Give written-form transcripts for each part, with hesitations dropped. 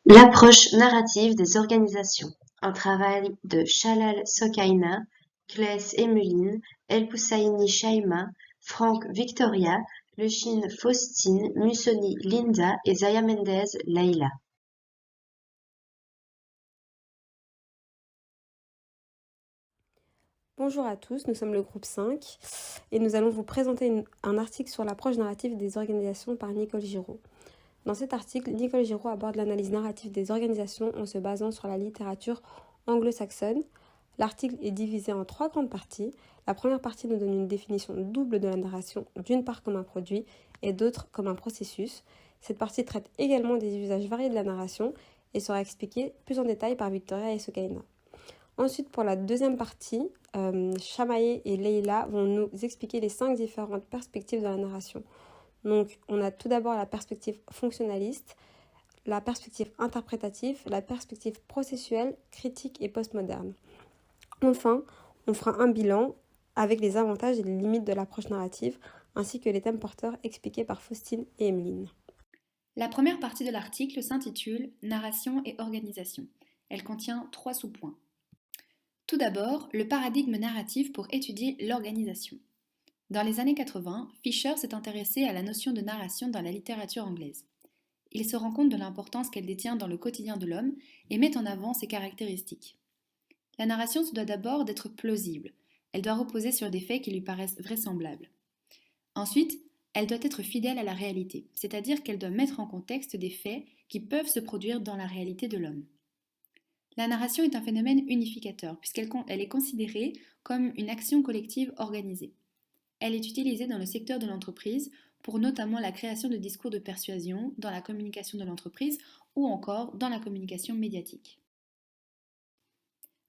L'approche narrative des organisations, un travail de Shalal Sokaina, Claes Emelin, El-Husseini Shaima, Frank Victoria, Lucine Faustine, Musoni Linda et Zaya Mendez Leila. Bonjour à tous, nous sommes le groupe 5 et nous allons vous présenter un article sur l'approche narrative des organisations par Nicole Giraud. Dans cet article, Nicole Giraud aborde l'analyse narrative des organisations en se basant sur la littérature anglo-saxonne. L'article est divisé en 3 grandes parties. La première partie nous donne une définition double de la narration, d'une part comme un produit et d'autre comme un processus. Cette partie traite également des usages variés de la narration et sera expliquée plus en détail par Victoria et Sokaina. Ensuite, pour la deuxième partie, Shamaye et Leila vont nous expliquer les 5 différentes perspectives de la narration. Donc, on a tout d'abord la perspective fonctionnaliste, la perspective interprétative, la perspective processuelle, critique et postmoderne. Enfin, on fera un bilan avec les avantages et les limites de l'approche narrative, ainsi que les thèmes porteurs expliqués par Faustine et Emeline. La première partie de l'article s'intitule « Narration et organisation ». Elle contient 3 sous-points. Tout d'abord, le paradigme narratif pour étudier l'organisation. Dans les années 80, Fisher s'est intéressé à la notion de narration dans la littérature anglaise. Il se rend compte de l'importance qu'elle détient dans le quotidien de l'homme et met en avant ses caractéristiques. La narration se doit d'abord d'être plausible. Elle doit reposer sur des faits qui lui paraissent vraisemblables. Ensuite, elle doit être fidèle à la réalité, c'est-à-dire qu'elle doit mettre en contexte des faits qui peuvent se produire dans la réalité de l'homme. La narration est un phénomène unificateur puisqu'elle est considérée comme une action collective organisée. Elle est utilisée dans le secteur de l'entreprise pour notamment la création de discours de persuasion, dans la communication de l'entreprise ou encore dans la communication médiatique.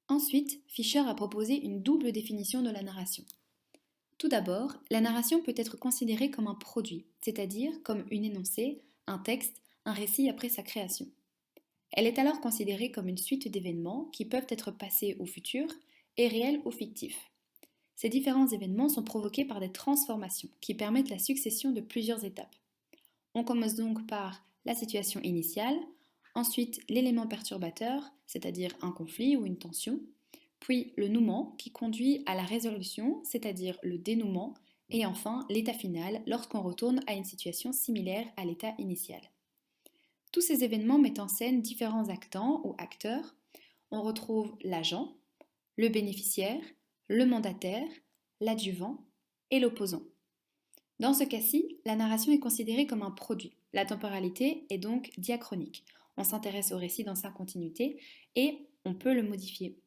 Ensuite, Fisher a proposé une double définition de la narration. Tout d'abord, la narration peut être considérée comme un produit, c'est-à-dire comme une énoncée, un texte, un récit après sa création. Elle est alors considérée comme une suite d'événements qui peuvent être passés au futur et réels ou fictifs. Ces différents événements sont provoqués par des transformations qui permettent la succession de plusieurs étapes. On commence donc par la situation initiale, ensuite l'élément perturbateur, c'est-à-dire un conflit ou une tension, puis le nouement qui conduit à la résolution, c'est-à-dire le dénouement, et enfin l'état final lorsqu'on retourne à une situation similaire à l'état initial. Tous ces événements mettent en scène différents actants ou acteurs. On retrouve l'agent, le bénéficiaire, le mandataire, l'adjuvant et l'opposant. Dans ce cas-ci, la narration est considérée comme un produit. La temporalité est donc diachronique. On s'intéresse au récit dans sa continuité et on peut le modifier.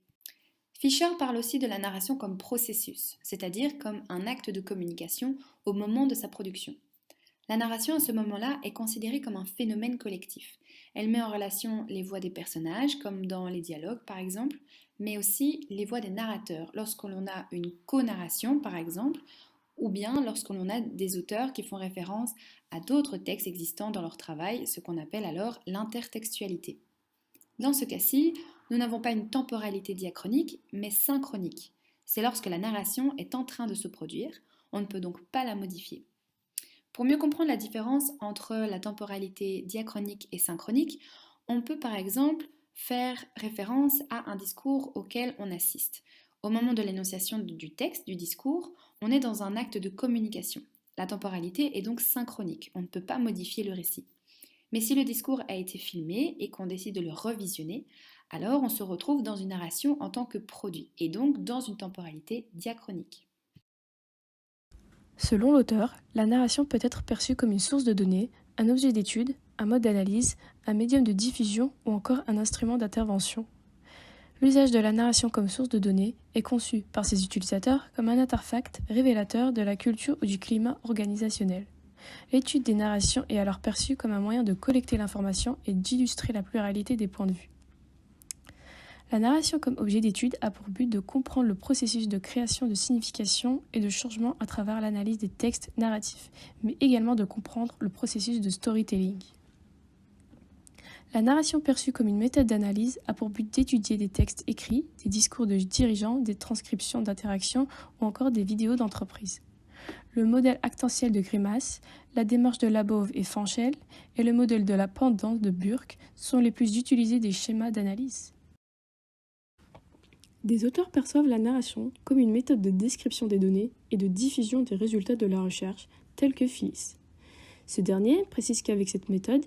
Fisher parle aussi de la narration comme processus, c'est-à-dire comme un acte de communication au moment de sa production. La narration à ce moment-là est considérée comme un phénomène collectif. Elle met en relation les voix des personnages, comme dans les dialogues par exemple, mais aussi les voix des narrateurs, lorsqu'on a une co-narration par exemple, ou bien lorsqu'on a des auteurs qui font référence à d'autres textes existants dans leur travail, ce qu'on appelle alors l'intertextualité. Dans ce cas-ci, nous n'avons pas une temporalité diachronique, mais synchronique. C'est lorsque la narration est en train de se produire, on ne peut donc pas la modifier. Pour mieux comprendre la différence entre la temporalité diachronique et synchronique, on peut par exemple faire référence à un discours auquel on assiste. Au moment de l'énonciation du texte, du discours, on est dans un acte de communication. La temporalité est donc synchronique, on ne peut pas modifier le récit. Mais si le discours a été filmé et qu'on décide de le revisionner, alors on se retrouve dans une narration en tant que produit, et donc dans une temporalité diachronique. Selon l'auteur, la narration peut être perçue comme une source de données, un objet d'étude, un mode d'analyse, un médium de diffusion ou encore un instrument d'intervention. L'usage de la narration comme source de données est conçu par ses utilisateurs comme un artefact révélateur de la culture ou du climat organisationnel. L'étude des narrations est alors perçue comme un moyen de collecter l'information et d'illustrer la pluralité des points de vue. La narration comme objet d'étude a pour but de comprendre le processus de création de signification et de changement à travers l'analyse des textes narratifs, mais également de comprendre le processus de storytelling. La narration perçue comme une méthode d'analyse a pour but d'étudier des textes écrits, des discours de dirigeants, des transcriptions d'interactions ou encore des vidéos d'entreprise. Le modèle actentiel de Grimace, la démarche de Labov et Fanchel et le modèle de la pendance de Burke sont les plus utilisés des schémas d'analyse. Des auteurs perçoivent la narration comme une méthode de description des données et de diffusion des résultats de la recherche, tels que Phyllis. Ce dernier précise qu'avec cette méthode,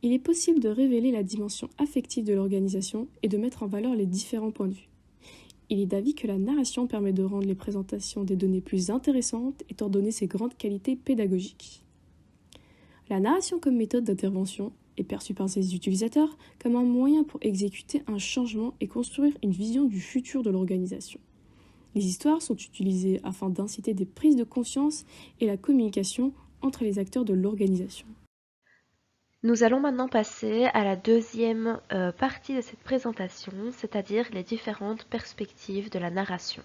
il est possible de révéler la dimension affective de l'organisation et de mettre en valeur les différents points de vue. Il est d'avis que la narration permet de rendre les présentations des données plus intéressantes étant donné ses grandes qualités pédagogiques. La narration comme méthode d'intervention est perçue par ses utilisateurs comme un moyen pour exécuter un changement et construire une vision du futur de l'organisation. Les histoires sont utilisées afin d'inciter des prises de conscience et la communication entre les acteurs de l'organisation. Nous allons maintenant passer à la deuxième partie de cette présentation, c'est-à-dire les différentes perspectives de la narration.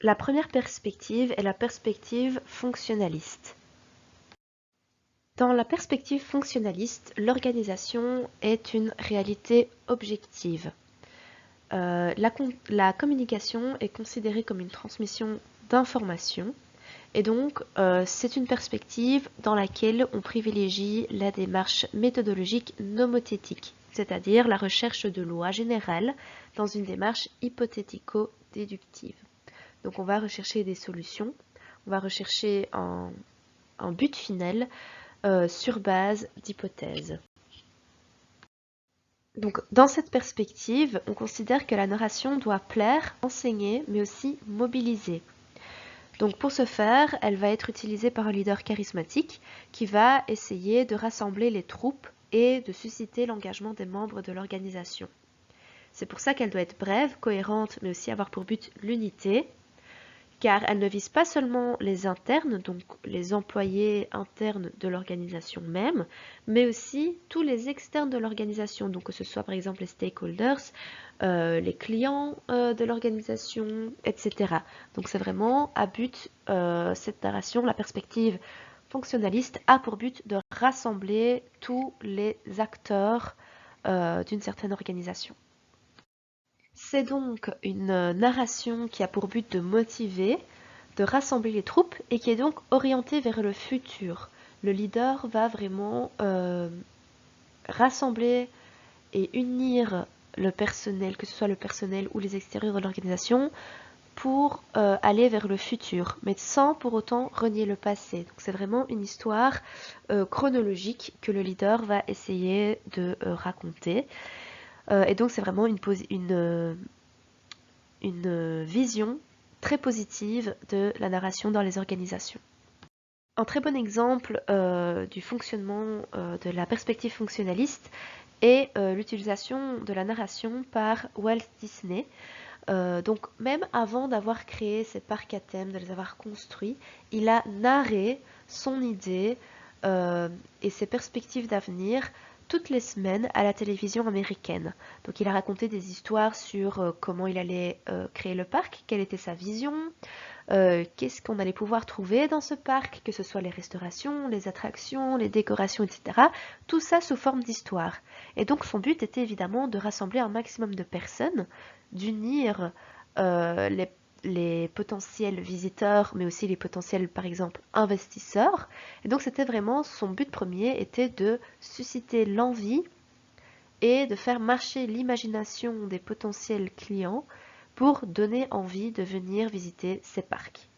La première perspective est la perspective fonctionnaliste. Dans la perspective fonctionnaliste, l'organisation est une réalité objective. La communication est considérée comme une transmission d'informations. Et donc, c'est une perspective dans laquelle on privilégie la démarche méthodologique nomothétique, c'est-à-dire la recherche de lois générales dans une démarche hypothético-déductive. Donc, on va rechercher des solutions, on va rechercher un but final sur base d'hypothèses. Donc, dans cette perspective, on considère que la narration doit plaire, enseigner, mais aussi mobiliser. Donc pour ce faire, elle va être utilisée par un leader charismatique qui va essayer de rassembler les troupes et de susciter l'engagement des membres de l'organisation. C'est pour ça qu'elle doit être brève, cohérente, mais aussi avoir pour but l'unité, car elle ne vise pas seulement les internes, donc les employés internes de l'organisation même, mais aussi tous les externes de l'organisation, donc que ce soit par exemple les stakeholders, les clients de l'organisation, etc. Donc c'est vraiment à but, cette narration, la perspective fonctionnaliste a pour but de rassembler tous les acteurs d'une certaine organisation. C'est donc une narration qui a pour but de motiver, de rassembler les troupes et qui est donc orientée vers le futur. Le leader va vraiment rassembler et unir le personnel, que ce soit le personnel ou les extérieurs de l'organisation, pour aller vers le futur, mais sans pour autant renier le passé. Donc c'est vraiment une histoire chronologique que le leader va essayer de raconter. Et donc c'est vraiment une vision très positive de la narration dans les organisations. Un très bon exemple du fonctionnement de la perspective fonctionnaliste est l'utilisation de la narration par Walt Disney. Donc même avant d'avoir créé ces parcs à thème, de les avoir construits, il a narré son idée et ses perspectives d'avenir toutes les semaines à la télévision américaine. Donc il a raconté des histoires sur comment il allait créer le parc, quelle était sa vision, qu'est-ce qu'on allait pouvoir trouver dans ce parc, que ce soit les restaurations, les attractions, les décorations, etc. Tout ça sous forme d'histoire. Et donc son but était évidemment de rassembler un maximum de personnes, d'unir les potentiels visiteurs, mais aussi les potentiels, par exemple, investisseurs. Et donc c'était vraiment, son but premier était de susciter l'envie et de faire marcher l'imagination des potentiels clients pour donner envie de venir visiter ces parcs.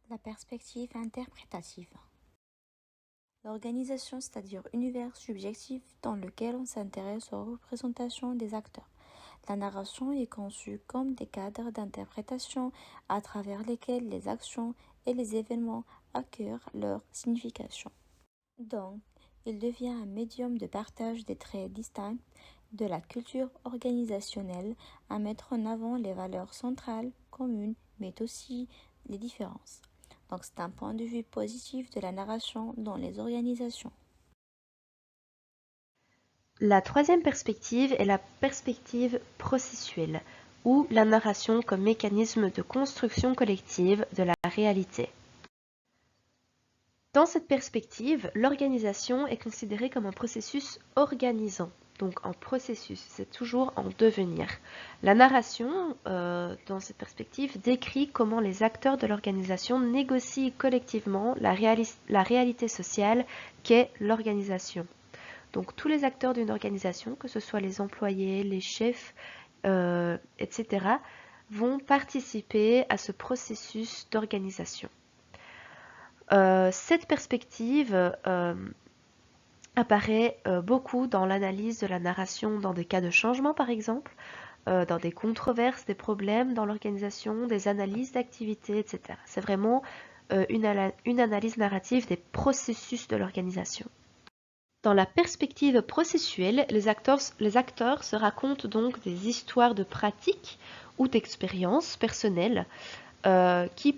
La perspective interprétative. L'organisation, c'est-à-dire univers subjectif dans lequel on s'intéresse aux représentations des acteurs. La narration est conçue comme des cadres d'interprétation à travers lesquels les actions et les événements acquièrent leur signification. Donc, il devient un médium de partage des traits distincts de la culture organisationnelle à mettre en avant les valeurs centrales, communes, mais aussi les différences. Donc, c'est un point de vue positif de la narration dans les organisations. La troisième perspective est la perspective processuelle, ou la narration comme mécanisme de construction collective de la réalité. Dans cette perspective, l'organisation est considérée comme un processus organisant. donc en processus, c'est toujours en devenir. La narration, dans cette perspective, décrit comment les acteurs de l'organisation négocient collectivement la réalité sociale qu'est l'organisation. Donc tous les acteurs d'une organisation, que ce soit les employés, les chefs, etc., vont participer à ce processus d'organisation. Cette perspective apparaît beaucoup dans l'analyse de la narration dans des cas de changement, par exemple, dans des controverses, des problèmes dans l'organisation, des analyses d'activités, etc. C'est vraiment une analyse narrative des processus de l'organisation. Dans la perspective processuelle, les acteurs se racontent donc des histoires de pratiques ou d'expériences personnelles qui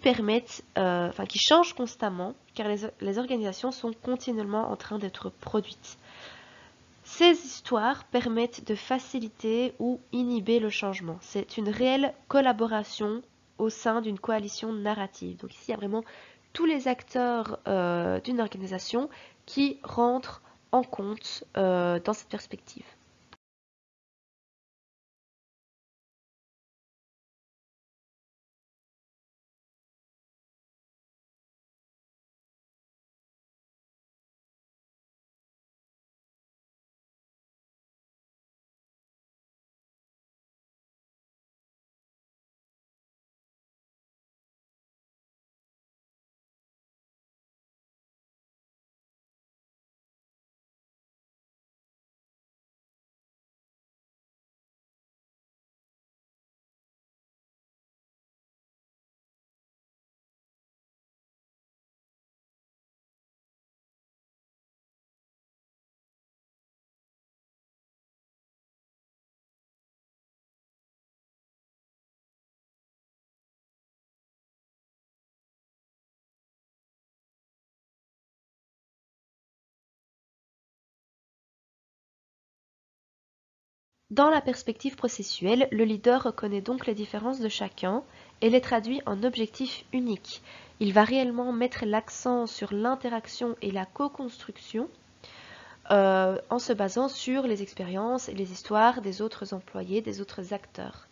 changent constamment, car les organisations sont continuellement en train d'être produites. Ces histoires permettent de faciliter ou inhiber le changement. C'est une réelle collaboration au sein d'une coalition narrative. Donc ici, il y a vraiment tous les acteurs d'une organisation qui rentrent en compte dans cette perspective. Dans la perspective processuelle, le leader reconnaît donc les différences de chacun et les traduit en objectifs uniques. Il va réellement mettre l'accent sur l'interaction et la co-construction en se basant sur les expériences et les histoires des autres employés, des autres acteurs.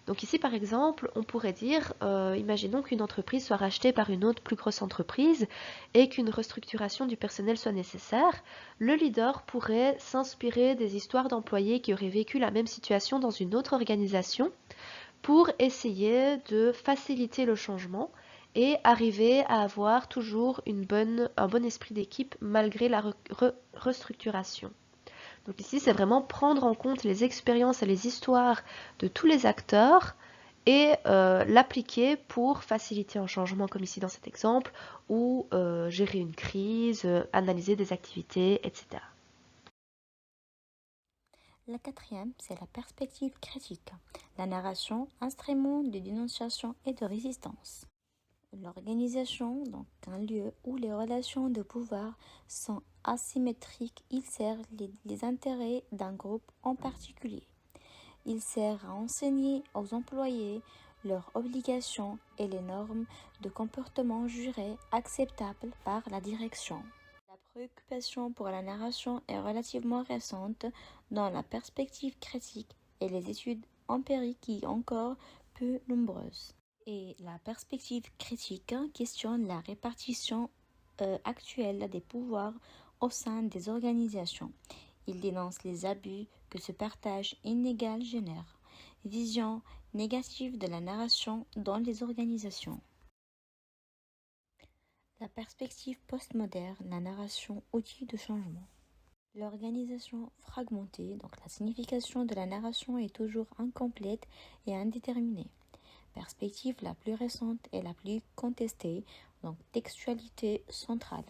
Donc ici, par exemple, on pourrait dire, imaginons qu'une entreprise soit rachetée par une autre plus grosse entreprise et qu'une restructuration du personnel soit nécessaire. Le leader pourrait s'inspirer des histoires d'employés qui auraient vécu la même situation dans une autre organisation pour essayer de faciliter le changement et arriver à avoir toujours un bon esprit d'équipe malgré la restructuration. Donc ici, c'est vraiment prendre en compte les expériences et les histoires de tous les acteurs et l'appliquer pour faciliter un changement, comme ici dans cet exemple, ou gérer une crise, analyser des activités, etc. La quatrième, c'est la perspective critique. La narration, instrument de dénonciation et de résistance. L'organisation, donc un lieu où les relations de pouvoir sont asymétriques, il sert les intérêts d'un groupe en particulier. Il sert à enseigner aux employés leurs obligations et les normes de comportement jugées acceptables par la direction. La préoccupation pour la narration est relativement récente dans la perspective critique et les études empiriques y encore peu nombreuses. Et la perspective critique questionne la répartition actuelle des pouvoirs au sein des organisations. Il dénonce les abus que ce partage inégal génère. Vision négative de la narration dans les organisations. La perspective postmoderne, la narration outil de changement. L'organisation fragmentée, donc la signification de la narration est toujours incomplète et indéterminée. Perspective la plus récente et la plus contestée, donc textualité centrale.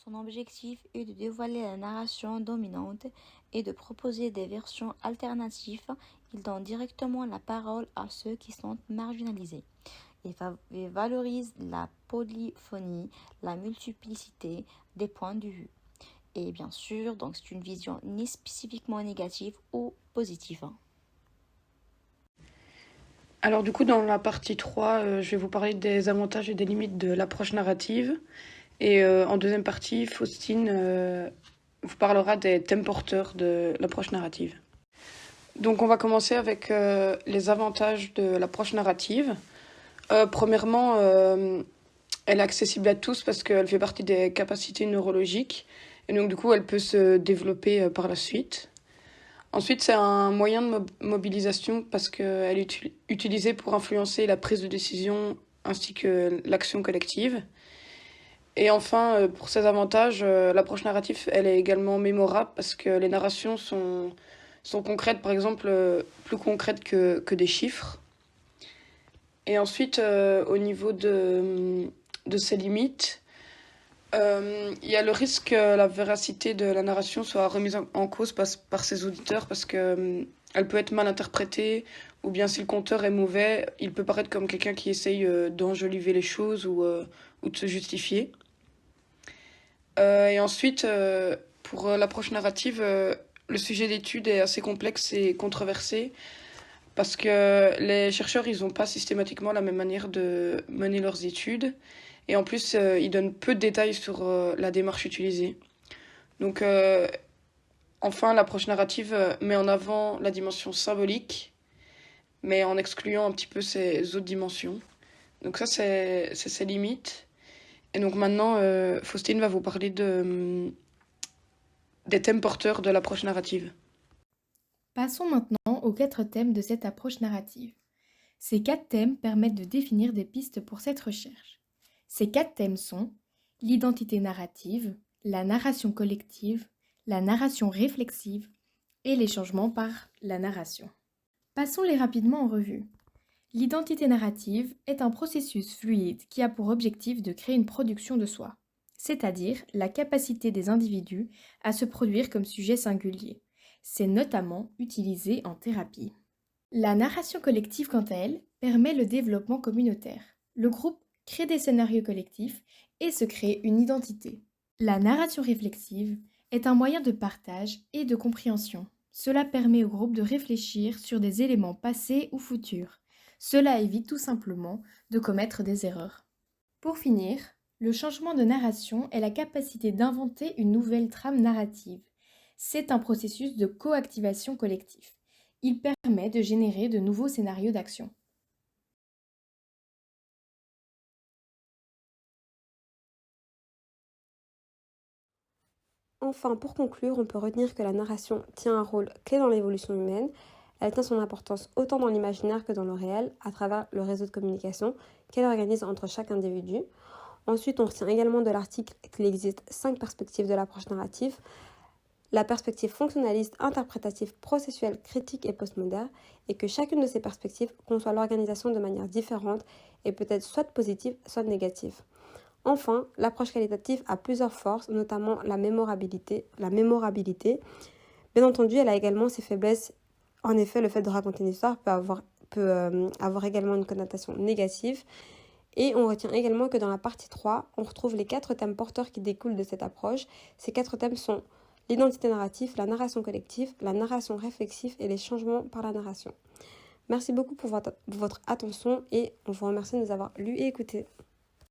Son objectif est de dévoiler la narration dominante et de proposer des versions alternatives. Il donne directement la parole à ceux qui sont marginalisés. Il valorise la polyphonie, la multiplicité des points de vue. Et bien sûr, donc c'est une vision ni spécifiquement négative ou positive. Alors du coup, dans la partie 3, je vais vous parler des avantages et des limites de l'approche narrative. Et en deuxième partie, Faustine vous parlera des thèmes porteurs de l'approche narrative. Donc on va commencer avec les avantages de l'approche narrative. Premièrement, elle est accessible à tous parce qu'elle fait partie des capacités neurologiques et donc du coup elle peut se développer par la suite. Ensuite, c'est un moyen de mobilisation parce qu'elle est utilisée pour influencer la prise de décision ainsi que l'action collective. Et enfin, pour ses avantages, l'approche narrative, elle est également mémorable parce que les narrations sont concrètes, par exemple, plus concrètes que des chiffres. Et ensuite, au niveau de ses limites, il y a le risque que la véracité de la narration soit remise en cause par ses auditeurs parce que elle peut être mal interprétée ou bien si le conteur est mauvais, il peut paraître comme quelqu'un qui essaye d'enjoliver les choses ou de se justifier. Et ensuite, pour l'approche narrative, le sujet d'étude est assez complexe et controversé parce que les chercheurs, ils n'ont pas systématiquement la même manière de mener leurs études. Et en plus, ils donnent peu de détails sur la démarche utilisée. Donc, enfin, l'approche narrative met en avant la dimension symbolique, mais en excluant un petit peu ses autres dimensions. Donc ça, c'est ses limites. Et donc maintenant, Faustine va vous parler des thèmes porteurs de l'approche narrative. Passons maintenant aux 4 thèmes de cette approche narrative. Ces 4 thèmes permettent de définir des pistes pour cette recherche. Ces 4 thèmes sont l'identité narrative, la narration collective, la narration réflexive et les changements par la narration. Passons-les rapidement en revue. L'identité narrative est un processus fluide qui a pour objectif de créer une production de soi, c'est-à-dire la capacité des individus à se produire comme sujet singulier. C'est notamment utilisé en thérapie. La narration collective, quant à elle, permet le développement communautaire. Le groupe crée des scénarios collectifs et se crée une identité. La narration réflexive est un moyen de partage et de compréhension. Cela permet au groupe de réfléchir sur des éléments passés ou futurs. Cela évite tout simplement de commettre des erreurs. Pour finir, le changement de narration est la capacité d'inventer une nouvelle trame narrative. C'est un processus de coactivation collective. Il permet de générer de nouveaux scénarios d'action. Enfin, pour conclure, on peut retenir que la narration tient un rôle clé dans l'évolution humaine. Elle tient son importance autant dans l'imaginaire que dans le réel, à travers le réseau de communication qu'elle organise entre chaque individu. Ensuite, on retient également de l'article qu'il existe 5 perspectives de l'approche narrative. La perspective fonctionnaliste, interprétative, processuelle, critique et postmoderne, et que chacune de ces perspectives conçoit l'organisation de manière différente et peut être soit positive, soit négative. Enfin, l'approche qualitative a plusieurs forces, notamment la mémorabilité. Bien entendu, elle a également ses faiblesses. En effet, le fait de raconter une histoire peut avoir également une connotation négative. Et on retient également que dans la partie 3, on retrouve les 4 thèmes porteurs qui découlent de cette approche. Ces 4 thèmes sont l'identité narrative, la narration collective, la narration réflexive et les changements par la narration. Merci beaucoup pour votre attention et on vous remercie de nous avoir lus et écoutés.